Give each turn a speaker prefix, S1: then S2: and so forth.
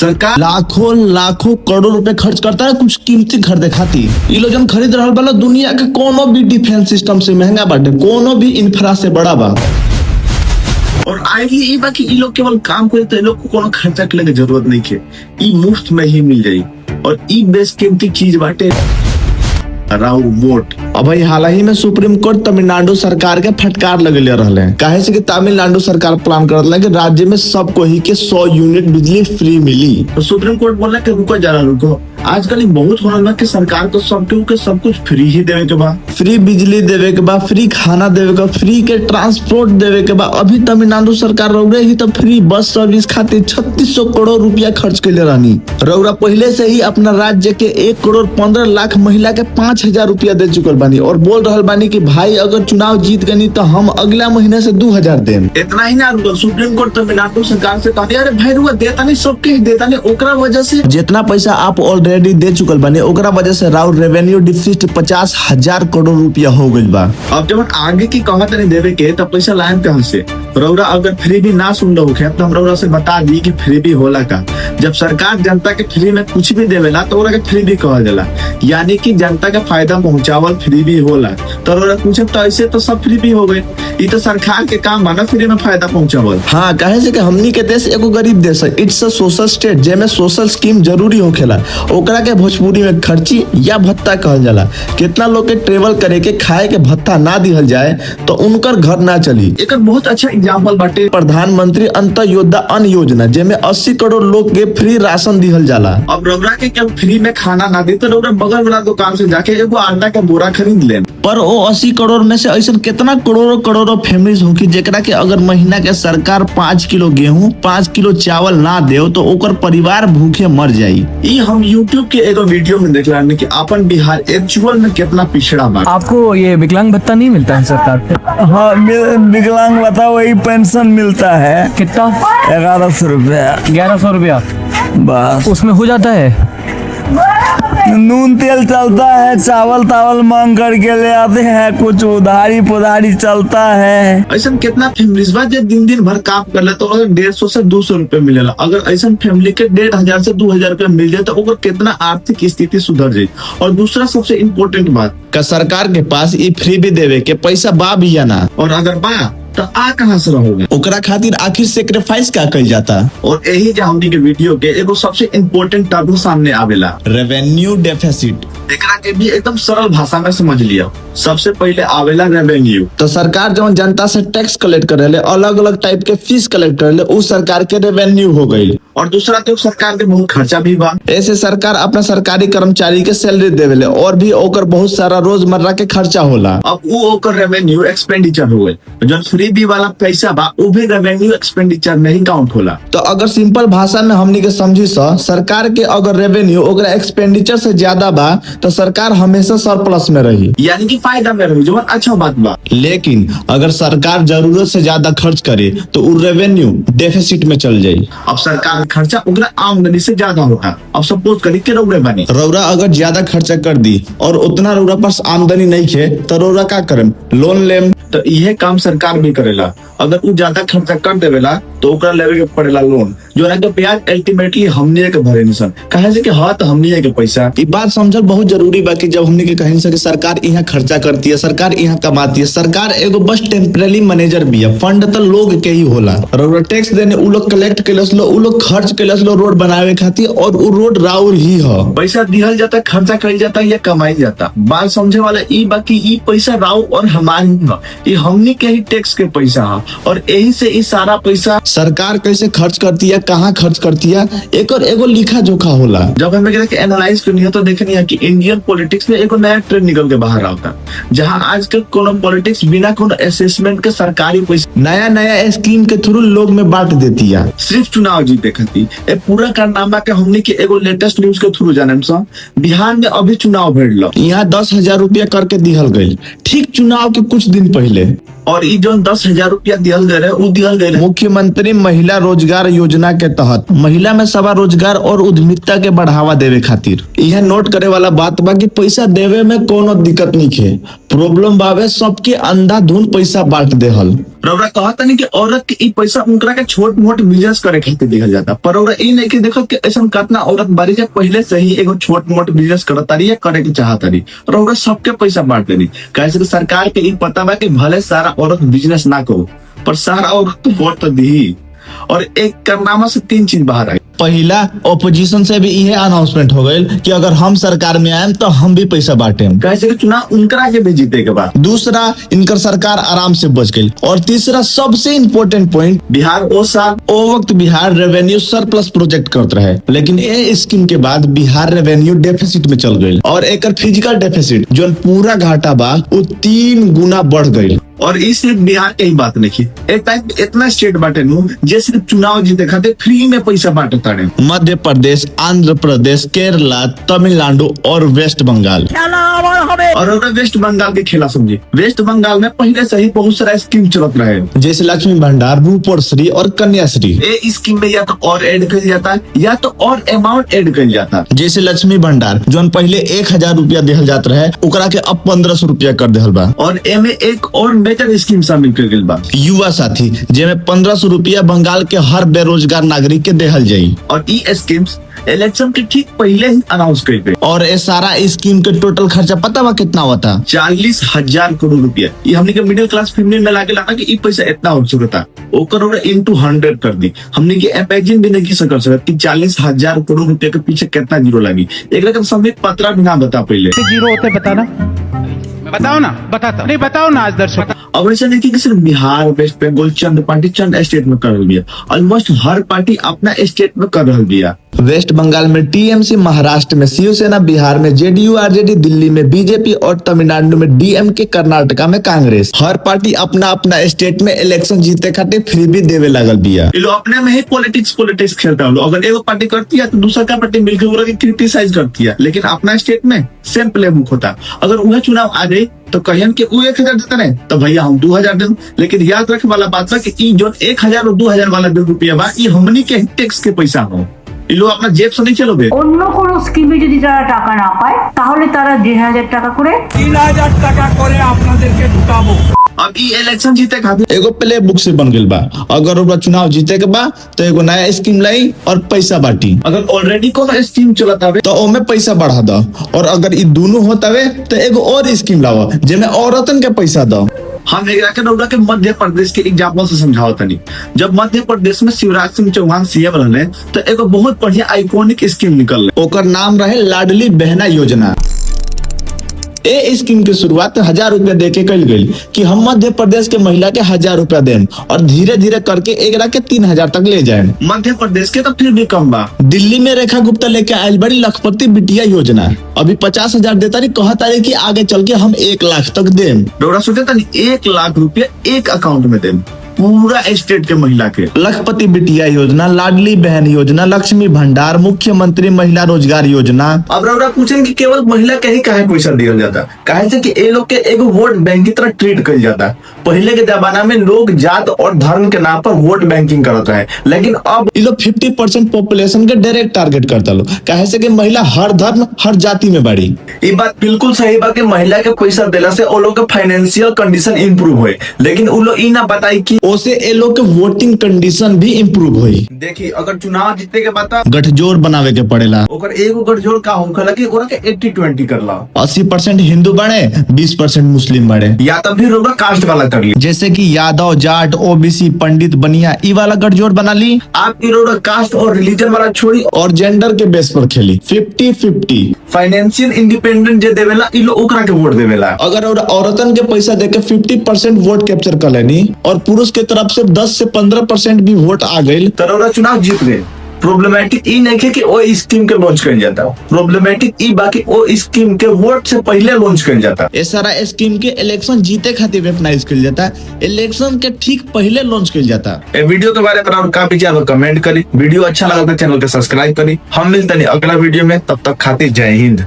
S1: सरकार लाखों लाखों करोड़ रुपए खर्च करता है कुछ कीमती खरीदे खातिर। इ लोग जन खरीद रहल बा दुनिया के कोनो भी डिफेंस सिस्टम से महंगा बाटे, कोनो भी इंफ्रा से बड़ा बा। और आइडिया ये बा कि इ लोग केवल काम करे तो इ लोग को कोनो खर्चा करे के जरूरत नहीं है, इ मुफ्त में ही मिल जाई। और इ बेस कीमती चीज बाटे राउ वोट। अब भाई हाल ही में सुप्रीम कोर्ट तमिलनाडु सरकार के फटकार लगेले रहले, काहे से कि तमिलनाडु सरकार प्लान करत रहे कि राज्य में सबको ही के 100 यूनिट बिजली फ्री मिली। तो सुप्रीम कोर्ट बोला कि रुको जरा रुको, आजकल बहुत हो रहा कि सरकार को सब कुछ फ्री ही देवे के बा, फ्री बिजली देवे के बा, फ्री खाना देवे के, फ्री के ट्रांसपोर्ट देवे के बा। अभी तमिलनाडु सरकार रौरा ही तो फ्री बस सर्विस खातिर 3600 करोड़ रुपया खर्च कैले रहनी। रौरा पहले से ही अपना राज्य के 1 करोड़ 15 लाख महिला के 5000 रुपया दे चुकल बानी और बोल रहल बानी कि भाई अगर चुनाव जीत गनी तो हम अगला महीने से 2000 देम। इतना ही ना, सुप्रीम कोर्ट तमिलनाडु सरकार से कहती अरे भाई रुआ देता नहीं, सबके देता नहीं, ओकरा वजह से जितना पैसा आप ऑलरेडी दे चुकल बानी ओकरा वजह से राउर रेवेन्यू डिफिसिट 50,000 करोड़ रुपया हो गइल बा। अब जब आगे की कहत नहीं देवे के तब पैसा लाएम कहां से? रौरा अगर फ्री भी ना सुन रहे हो तो हम रौरा से बता दी कि फ्री भी होला का। जब सरकार जनता के फ्री में कुछ भी देवेला तो ओकरा के फ्री भी कहल जाला, यानी कि जनता के फायदा पहुंचावल फ्री भी होला। तो रौरा पूछे तो ऐसे तो सब फ्री भी हो गए, ये तो सरकार के काम बा ना फ्री में फायदा पहुंचावल। हाँ, कहे से कि हमनी के देश एगो गरीब देश है, इट्स अ सोशल स्टेट जेमे सोशल स्कीम जरूरी होखेला, ओकरा के भोजपुरी में खर्ची या भत्ता कहल जाला। कितना लोग के ट्रेवल करे के खाए के भत्ता ना दिहल जाए तो उनकर घर ना चली। एक बहुत अच्छा एग्जाम्पल बाटे प्रधानमंत्री अंत्योदय अन्न योजना, जेमे 80 करोड़ लोग के फ्री राशन दिहल जाला। अब रौरा के क्या फ्री में खाना ना दे तो रौरा बगल वाला दुकान से जाके एगो आटा का बोरा खरीद ले। पर वो 80 करोड़ में से ऐसा कितना करोड़ों करोड़ों फैमिलीज होगी जेकरा के अगर महीना के सरकार 5 किलो गेहूं 5 किलो चावल ना दे तो ओकर परिवार भूखे मर जाई। ई हम यूट्यूब के एगो वीडियो में देखला कि अपन बिहार एक्चुअल में कितना पिछड़ा बा।
S2: आपको ये विकलांग भत्ता नहीं मिलता है सरकार से?
S3: हाँ, विकलांग भत्ता वही पेंशन मिलता है।
S2: कितना?
S3: 1100 रुपया।
S2: 1100 रुपया
S3: बस
S2: उसमें हो जाता है।
S3: नून तेल चलता है, चावल तावल मांग करके ले आते हैं, कुछ उधारी पुधारी चलता है।
S1: ऐसा कितना फैमिलीज बा जो दिन दिन भर काम कर ले तो 150 से 200 रुपए मिलेला। अगर ऐसा फैमिली के 1500 से 2000 रुपया मिल जाए तो ओकर कितना आर्थिक स्थिति सुधर जाए। और दूसरा सबसे इम्पोर्टेंट बात का सरकार के पास ये फ्री भी देवे के पैसा बा भी या ना, और अगर बा तो आ कहां से रहोगे? ओकरा खातिर आखिर सेक्रीफाइस क्या कइल जाता? और यही जो हमनी के वीडियो के एगो सबसे इम्पोर्टेंट टर्म सामने आवेला, रेवेन्यू डेफिसिट। एकरा के भी एकदम सरल भाषा में समझ लिया। सबसे पहले आवेला रेवेन्यू। तो सरकार जब जनता से टैक्स कलेक्ट करेले, अलग अलग टाइप के फीस कलेक्ट करेले, उस सरकार के रेवेन्यू हो गई। और दूसरा तो सरकार के बहुत खर्चा भी बा, ऐसे सरकार अपना सरकारी कर्मचारी के सैलरी देवेले और भी ओकर बहुत सारा रोजमर्रा के खर्चा होला। अब वो ओकर रेवेन्यू एक्सपेंडिचर हो गए। जो फ्री बी वाला पैसा बा वो भी रेवेन्यू एक्सपेंडिचर में ही काउंट होला। तो अगर सिंपल भाषा में हमनी के समझी सरकार के अगर रेवेन्यू ओकरा एक्सपेंडिचर से ज्यादा बा तो सरकार हमेशा सरप्लस में रही, यानी कि फायदा में रही, जो अच्छा बात बा। लेकिन अगर सरकार जरूरत से ज्यादा खर्च करे तो वो रेवेन्यू डेफिसिट में चल जाये। अब सरकार खर्चा ओकरा आमदनी से ज्यादा होता। अब सपोज करी के रौरा अगर ज्यादा खर्चा कर दी और उतना रौरा पास आमदनी नहीं है तो रौरा का करें? लोन लेम। तो यह काम सरकार भी करेला। अगर वो ज्यादा खर्चा कर देवेला तो ओकरा लेवे के पड़ेला लोन, जो ना के ब्याज अल्टीमेटली हमनी के भरे निसन। कहे से कि हाँ तो हमनी के पैसा। ये बात समझल बहुत जरूरी बा कि जब हमनी के कहीं से कि सरकार यहाँ खर्चा करती है, सरकार यहाँ कमाती है, सरकार एगो बस टेम्परेरी मैनेजर भी है, फंड तो लोग के ही होला। और टैक्स देने उ लोग कलेक्ट केलस लो, उ लोग खर्च केलस लो रोड बनावे खातिर, और वो रोड राउर ही है। पैसा दिहल जाता, खर्चा कइल जाता या कमाई जाता। बात समझे वाला ई बाकी ई पैसा राउर और हमार ही है, ये हमनी के ही टैक्स के पैसा है। और यही से ई सारा पैसा सरकार कैसे खर्च करती है, कहाँ खर्च करती है, एक और एगो लिखा जोखा होला। जब हमें एनालाइज करनी है तो देखनी है कि इंडियन पॉलिटिक्स में एगो नया ट्रेंड निकल के बाहर आता, जहाँ आजकल कोनो पॉलिटिक्स बिना कोनो असेसमेंट के सरकारी पैसा नया नया स्कीम के थ्रू लोग में बांट देती है, सिर्फ चुनाव जीते खातिर। ए पूरा कारनामा के हमने के एगो लेटेस्ट न्यूज के थ्रू जाने सा बिहार में अभी चुनाव भेड़ यहाँ 10,000 रुपया करके दिहल गई, ठीक चुनाव के कुछ दिन पहले। और ये जो 10,000 रुपया दियल गए रहे, वो दियल गए रहे।
S3: मुख्यमंत्री महिला रोजगार योजना के तहत महिला में सवा रोजगार और उद्यमिता के बढ़ावा देवे खातिर यह नोट करे वाला बात बा कि पैसा देवे में कोनो दिक्कत नहीं है। प्रॉब्लम बावे सबके अंधाधुंध पैसा बांट देहल।
S1: रउरा कहता नहीं कि औरत के ई पैसा उनकरा के छोट मोट बिजनेस करे खातिर दिहल जाता, पर रउरा ई नहीं कि देखो कि ऐसा कितना औरत बारी जे पहले से ही एगो छोट मोट बिजनेस करता रही या करे के चाहता रही, रउरा सबके पैसा बांट देनी। कैसे कि सरकार के ई पता बा कि भले सारा औरत बिजनेस ना करो, पर सारा औरत तो वोट तो दी। और एक कारनामा से 3 चीज बाहर आई।
S3: पहला, ऑपोजिशन से भी यह अनाउंसमेंट हो गई कि अगर हम सरकार में आए तो हम भी पैसा बांटे।
S1: कैसे कि चुनाव उनकरा के भी जीते के बाद।
S3: दूसरा, इनकर सरकार आराम से बच गई। और तीसरा सबसे इम्पोर्टेंट पॉइंट,
S1: बिहार ओ
S3: वक्त बिहार रेवेन्यू सरप्लस प्रोजेक्ट करते रहे, लेकिन ये स्कीम के बाद बिहार रेवेन्यू डेफिसिट में चल गई और एक फिजिकल डेफिसिट जो पूरा घाटा बा वो 3 गुना बढ़ गई।
S1: और इस सिर्फ बिहार के ही बात नहीं, एक टाइम इतना स्टेट बांटे नु जे सिर्फ चुनाव जीते खातिर फ्री में पैसा बांटे ताड़े।
S3: मध्य प्रदेश, आंध्र प्रदेश, केरला, तमिलनाडु और वेस्ट बंगाल।
S1: और वेस्ट बंगाल के खेला समझे, वेस्ट बंगाल में पहले से ही बहुत सारा स्कीम चलत रहे,
S3: जैसे लक्ष्मी भंडार, रूपश्री और कन्याश्री।
S1: ये स्कीम में या तो और ऐड कर जाता है या तो और अमाउंट ऐड कर जाता।
S3: जैसे लक्ष्मी भंडार जो पहले 1000 रुपया दिहल जात रहे, ओकरा के अब 1500 रुपया कर दिहल बा।
S1: और एमे एक और मेजर स्कीम शामिल कर गई बा,
S3: युवा साथी, जेमे 1500 रुपया बंगाल के हर बेरोजगार नागरिक के देहल जाई।
S1: और ई स्कीम्स इलेक्शन के ठीक पहले ही अनाउंस कर गए।
S3: और ये सारा स्कीम के टोटल खर्चा पता बा कितना होता?
S1: 40,000 करोड़ रुपया। ये हमने के मिडिल क्लास फैमिली में लाके लाना कि ई पैसा इतना हो सकता, वो करोड़ इंटू 100 कर दी। हमने के इमेजिन भी नहीं कर सकते कि 40,000 करोड़ रुपया के पीछे कितना जीरो लगी। एक संबित पत्रा भी ना बता पहले
S4: जीरो होते बताना, बताओ ना, बताता नहीं, बताओ ना आज दर्शक।
S1: अब ऐसा नहीं कि सिर्फ बिहार, वेस्ट बंगाल, चंद स्टेट में कर रही है, ऑलमोस्ट हर पार्टी अपना स्टेट में कर रही है।
S3: वेस्ट बंगाल में टीएमसी, महाराष्ट्र में शिवसेना, बिहार में जेडीयू आरजेडी, दिल्ली में बीजेपी और तमिलनाडु में डीएमके, कर्नाटका में कांग्रेस। हर पार्टी अपना अपना स्टेट में इलेक्शन जीते खातिर फ्री भी देवे लागल बिया।
S1: ये लोग अपने में ही पॉलिटिक्स खेलता है। अगर एक पार्टी करती है तो दूसरा का पार्टी मिलकर क्रिटिसाइज करती है, लेकिन अपना स्टेट में सेम प्लेबुक होता। अगर वह चुनाव आ गई तो कहियन के 1000 देते नहीं तो भैया हम 2000 दे। लेकिन याद रखे वाला बात है कि जो 1000 और 2000 वाला रुपया बा, ये हमनी के टैक्स के पैसा हो। ये लोग अपना जेब से नहीं चलोगे।
S5: অন্য কোনো স্কিমে যদি তারা টাকা না পায় তাহলে তারা 1000 টাকা করে
S4: 3000 টাকা করে আপনাদেরকে ঢুকাবো।
S1: अब ये इलेक्शन जीते खातिर
S3: एगो प्ले बुक से बन गई बा। अगर ओकरा चुनाव जीते के बा तो एगो नया स्कीम लाई और पैसा बांटी।
S1: अगर ऑलरेडी कोनो स्कीम चलता है
S3: तो ओमे पैसा बढ़ा दो, और अगर ये दोनों होता है तो एगो और स्कीम लाओ जेमे औरतन के पैसा दो।
S1: हम के मध्य प्रदेश के एग्जाम्पल से समझाओ नहीं। जब मध्य प्रदेश में शिवराज सिंह चौहान सीएम रहे तो एगो बहुत बढ़िया आइकॉनिक स्कीम निकल।
S3: ओकर नाम रहे लाडली बहना योजना। ए स्कीम की शुरुआत 1000 रुपया दे के कल गई कि हम मध्य प्रदेश के महिला के 1000 रुपया दें और धीरे धीरे करके एकरा के 3000 तक ले जाए।
S1: मध्य प्रदेश के तो फिर भी कम बा।
S3: दिल्ली में रेखा गुप्ता लेके आयल बड़ी लखपति बिटिया योजना। अभी 50,000 देता रही, कहता रही कि आगे चल के हम 1 लाख तक दें।
S1: डोरा सोचे था 1 लाख रुपया एक अकाउंट में दें पूरा स्टेट के महिला के।
S3: लखपति बिटिया योजना, लाडली बहन योजना, लक्ष्मी भंडार, मुख्यमंत्री महिला रोजगार योजना।
S1: अब रउरा पूछें कि केवल महिला के ही काहे पैसा दिया जाता, काहे से कि ए लोग के एगो वोट बैंक की तरह ट्रीट कर जाता। पहले के जमाना में लोग जात और धर्म के नाम पर वोट बैंकिंग करता है, लेकिन अब
S3: ये लोग 50% पॉपुलेशन के डायरेक्ट टारगेट करता लो, काहे से कि महिला हर धर्म हर जाति में बड़ी।
S1: ये बात बिल्कुल सही बा कि महिला के पैसा देला से ओ लोग के फाइनेंशियल कंडीशन इंप्रूव हुए, लेकिन उ लोग ई ना बताई कि
S3: ओसे ए लोग के वोटिंग कंडीशन भी इम्प्रूव हुई।
S1: देखिए अगर चुनाव जीतने के बाद
S3: गठजोड़ बनावे के पड़ेला।
S1: ओकर एगो गठजोड़ का होखेला कि ओकरा के 80-20 कर ला।
S3: 80% हिंदू बने, 20% मुस्लिम बने,
S1: या तब भी रोगा कास्ट वाला कर ली।
S3: जैसे कि यादव, जाट, ओबीसी, पंडित, बनिया, ई वाला गठजोड़ बना ली।
S1: आप इरोड़ा कास्ट और रिलीजन वाला छोड़ी
S3: और जेंडर के बेस पर खेली 50-50।
S1: फाइनेंशियल इंडिपेंडेंट जे देवेला इ लोग ओकरा के वोट देवेला।
S3: अगर औरतन के पैसा देके 50% वोट कैप्चर कर लेनी और पुरुष के तरफ से 10 से 15% भी वोट आ गई
S1: तो रउरा चुनाव जीत गए। प्रॉब्लमेटिक ई नहीं है कि ओ स्कीम के लॉन्च कर जाता, प्रॉब्लमेटिक ई बाकी ओ स्कीम के वोट से पहले लॉन्च कर जाता।
S3: ये सारा स्कीम के इलेक्शन जीते खातिर वेपनाइज कर जाता, इलेक्शन के ठीक पहले लॉन्च कर जाता।
S1: ए वीडियो के बारे में आप का विचार हो कमेंट करी। वीडियो अच्छा लगा तो चैनल के सब्सक्राइब करी। हम मिलते हैं अगला वीडियो में, तब तक खातिर जय हिंद।